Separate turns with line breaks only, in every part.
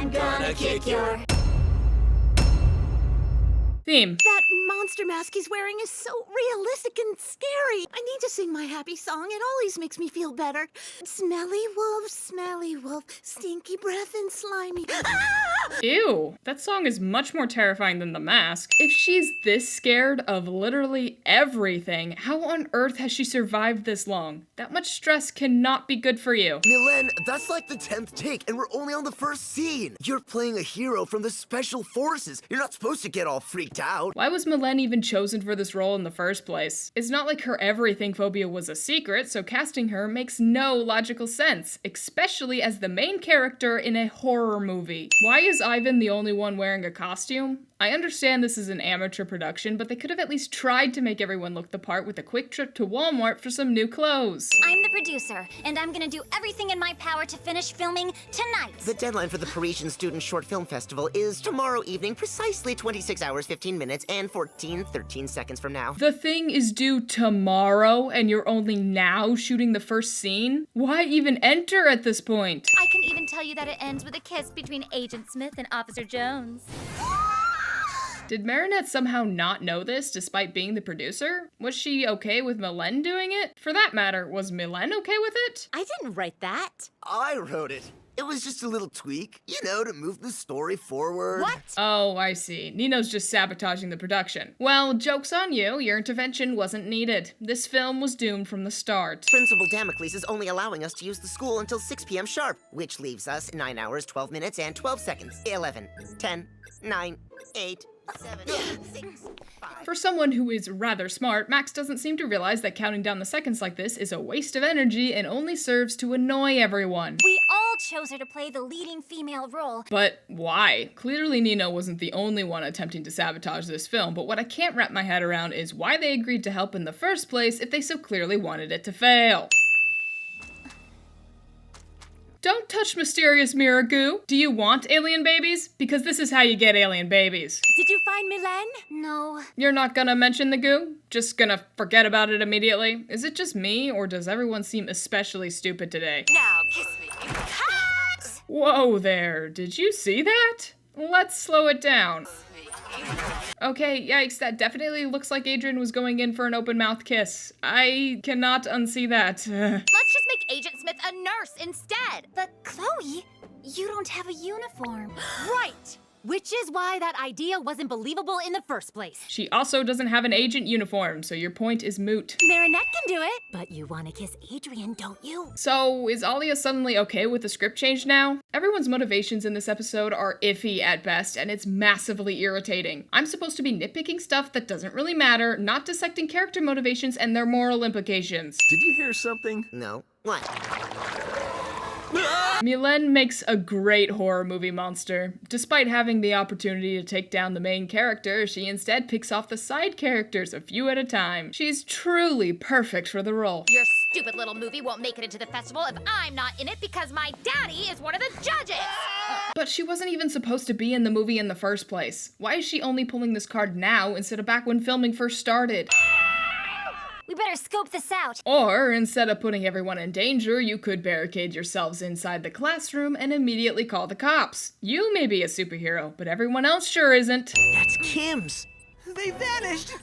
I'm gonna kick your
theme.
That monster mask he's wearing is so realistic and scary. I need to sing my happy song. It always makes me feel better. Smelly wolf, stinky breath and slimy. Ah!
Ew, that song is much more terrifying than the mask. If she's this scared of literally everything, how on earth has she survived this long? That much stress cannot be good for you.
Milen, that's like the 10th take, and we're only on the first scene. You're playing a hero from the Special Forces. You're not supposed to get all freaked out.
Why was Milen even chosen for this role in the first place? It's not like her everything phobia was a secret, so casting her makes no logical sense, especially as the main character in a horror movie. Why is Ivan the only one wearing a costume? I understand this is an amateur production, but they could have at least tried to make everyone look the part with a quick trip to Walmart for some new clothes.
I'm the producer, and I'm gonna do everything in my power to finish filming tonight.
The deadline for the Parisian Student Short Film Festival is tomorrow evening, precisely 26 hours, 15 minutes, and 13 seconds from now.
The thing is due tomorrow, and you're only now shooting the first scene? Why even enter at this point?
I can even tell you that it ends with a kiss between Agent Smith and Officer Jones.
Did Marinette somehow not know this despite being the producer? Was she okay with Milen doing it? For that matter, was Milen okay with it?
I didn't write that.
I wrote it. It was just a little tweak, to move the story forward.
What?
Oh, I see. Nino's just sabotaging the production. Well, joke's on you. Your intervention wasn't needed. This film was doomed from the start.
Principal Damocles is only allowing us to use the school until 6 p.m. sharp, which leaves us 9 hours, 12 minutes, and 12 seconds. 11, 10, 9, 8, 7, 6, 5.
For someone who is rather smart, Max doesn't seem to realize that counting down the seconds like this is a waste of energy and only serves to annoy everyone.
We all chose her to play the leading female role.
But why? Clearly Nino wasn't the only one attempting to sabotage this film, but what I can't wrap my head around is why they agreed to help in the first place if they so clearly wanted it to fail. Don't touch mysterious mirror goo. Do you want alien babies? Because this is how you get alien babies.
Did you find Milen?
No.
You're not gonna mention the goo? Just gonna forget about it immediately? Is it just me, or does everyone seem especially stupid today?
Now kiss me. Cut!
Whoa there, did you see that? Let's slow it down. Okay, yikes, that definitely looks like Adrian was going in for an open mouth kiss. I cannot unsee that.
Let's just make Agent Smith a nurse instead. But Chloe, you don't have a uniform.
Right! Which is why that idea wasn't believable in the first place.
She also doesn't have an agent uniform, so your point is moot.
Marinette can do it. But you want to kiss Adrian, don't you?
So, is Alia suddenly okay with the script change now? Everyone's motivations in this episode are iffy at best, and it's massively irritating. I'm supposed to be nitpicking stuff that doesn't really matter, not dissecting character motivations and their moral implications.
Did you hear something?
No. What?
Milen makes a great horror movie monster. Despite having the opportunity to take down the main character, she instead picks off the side characters a few at a time. She's truly perfect for the role.
Your stupid little movie won't make it into the festival if I'm not in it because my daddy is one of the judges.
But she wasn't even supposed to be in the movie in the first place. Why is she only pulling this card now instead of back when filming first started?
We better scope this out.
Or, instead of putting everyone in danger, you could barricade yourselves inside the classroom and immediately call the cops. You may be a superhero, but everyone else sure isn't.
That's Kim's.
They vanished!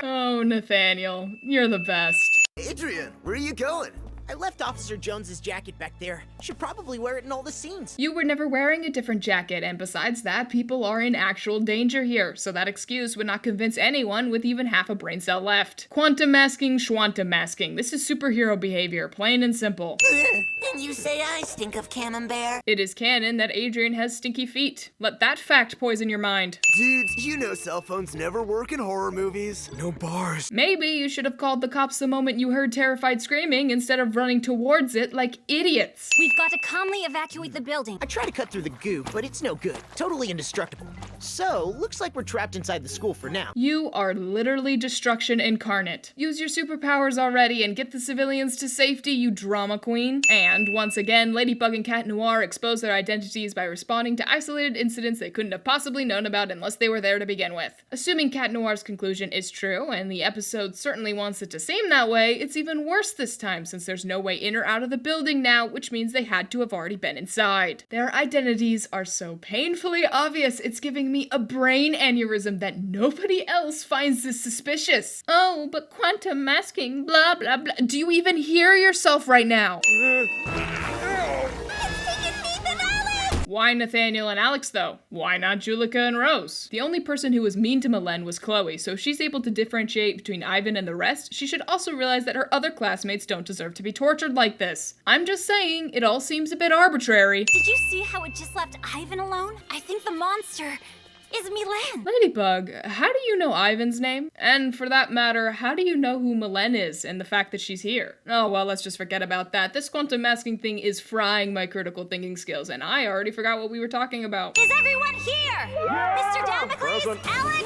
Oh, Nathaniel, you're the best.
Adrian, where are you going? I left Officer Jones's jacket back there. Should probably wear it in all the scenes.
You were never wearing a different jacket, and besides that, people are in actual danger here, so that excuse would not convince anyone with even half a brain cell left. Quantum masking, schwantum masking. This is superhero behavior, plain and simple.
And you say I stink of camembert?
It is canon that Adrian has stinky feet. Let that fact poison your mind.
Dudes, cell phones never work in horror movies.
No bars.
Maybe you should have called the cops the moment you heard terrified screaming instead of running towards it like idiots.
We've got to calmly evacuate the building.
I try to cut through the goo, but it's no good. Totally indestructible. So, looks like we're trapped inside the school for now.
You are literally destruction incarnate. Use your superpowers already and get the civilians to safety, you drama queen. And once again, Ladybug and Cat Noir expose their identities by responding to isolated incidents they couldn't have possibly known about unless they were there to begin with. Assuming Cat Noir's conclusion is true, and the episode certainly wants it to seem that way, it's even worse this time since there's no way in or out of the building now, which means they had to have already been inside. Their identities are so painfully obvious, it's giving me a brain aneurysm that nobody else finds this suspicious. Oh, but quantum masking, blah blah blah. Do you even hear yourself right now? Why Nathaniel and Alex, though? Why not Julika and Rose? The only person who was mean to Mylène was Chloe, so if she's able to differentiate between Ivan and the rest, she should also realize that her other classmates don't deserve to be tortured like this. I'm just saying, it all seems a bit arbitrary.
Did you see how it just left Ivan alone? I think the monster is Mylène.
Ladybug, how do you know Ivan's name? And for that matter, how do you know who Mylène is and the fact that she's here? Oh well, let's just forget about that. This quantum masking thing is frying my critical thinking skills, and I already forgot what we were talking about.
Is everyone here? Mr. Damocles, Alex,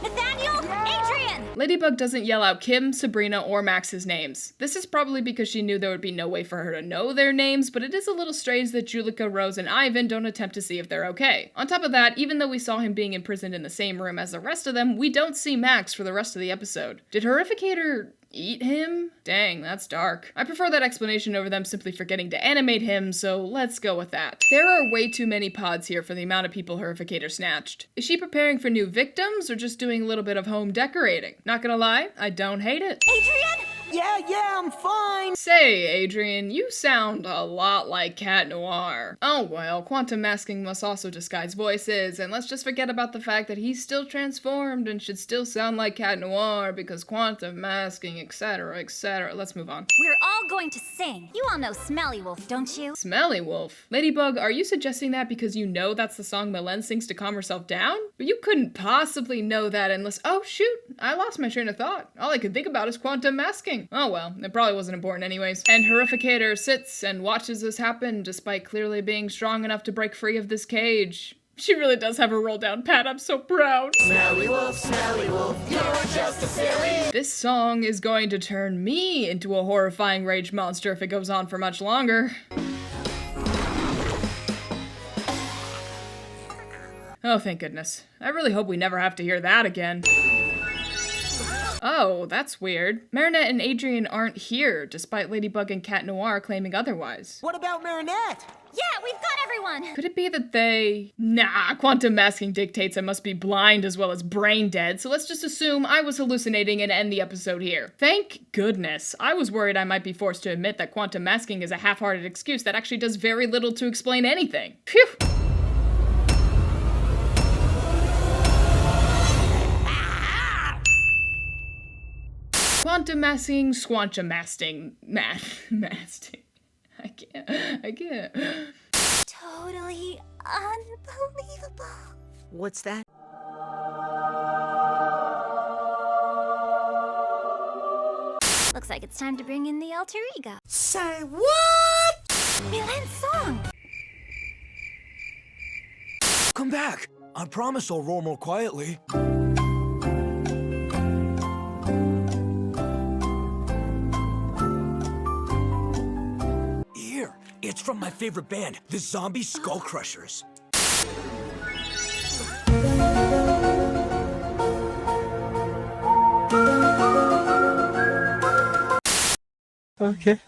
Nathaniel, Adrian.
Ladybug doesn't yell out Kim, Sabrina, or Max's names. This is probably because she knew there would be no way for her to know their names, but it is a little strange that Julika, Rose, and Ivan don't attempt to see if they're okay. On top of that, even though we saw him being imprisoned in the same room as the rest of them, we don't see Max for the rest of the episode. Did Horrificator eat him? Dang, that's dark. I prefer that explanation over them simply forgetting to animate him, so let's go with that. There are way too many pods here for the amount of people Horrificator snatched. Is she preparing for new victims or just doing a little bit of home decorating? Not gonna lie, I don't hate it.
Adrian?
Yeah, I'm fine.
Say, Adrian, you sound a lot like Cat Noir. Oh well, quantum masking must also disguise voices, and let's just forget about the fact that he's still transformed and should still sound like Cat Noir because quantum masking, etc., etc. Let's move on.
We're all going to sing. You all know Smelly Wolf, don't you?
Smelly Wolf. Ladybug, are you suggesting that because you know that's the song Mylène sings to calm herself down? But you couldn't possibly know that unless— oh shoot, I lost my train of thought. All I could think about is quantum masking. Oh well, it probably wasn't important anyways. And Horrificator sits and watches this happen despite clearly being strong enough to break free of this cage. She really does have her roll down pat. I'm so proud.
Smelly wolf, you're just a silly.
This song is going to turn me into a horrifying rage monster if it goes on for much longer. Oh, thank goodness. I really hope we never have to hear that again. Oh, that's weird. Marinette and Adrian aren't here, despite Ladybug and Cat Noir claiming otherwise.
What about Marinette?
Yeah, we've got everyone.
Could it be that they— nah, quantum masking dictates I must be blind as well as brain dead, so let's just assume I was hallucinating and end the episode here. Thank goodness. I was worried I might be forced to admit that quantum masking is a half-hearted excuse that actually does very little to explain anything. Phew! Quantum masking, squantum masting, masting. I can't.
Totally unbelievable.
What's that?
Looks like it's time to bring in the alter ego.
Say what?
Mylène's song.
Come back. I promise I'll roar more quietly. Here, it's from my favorite band, the Zombie Skull Crushers. Okay.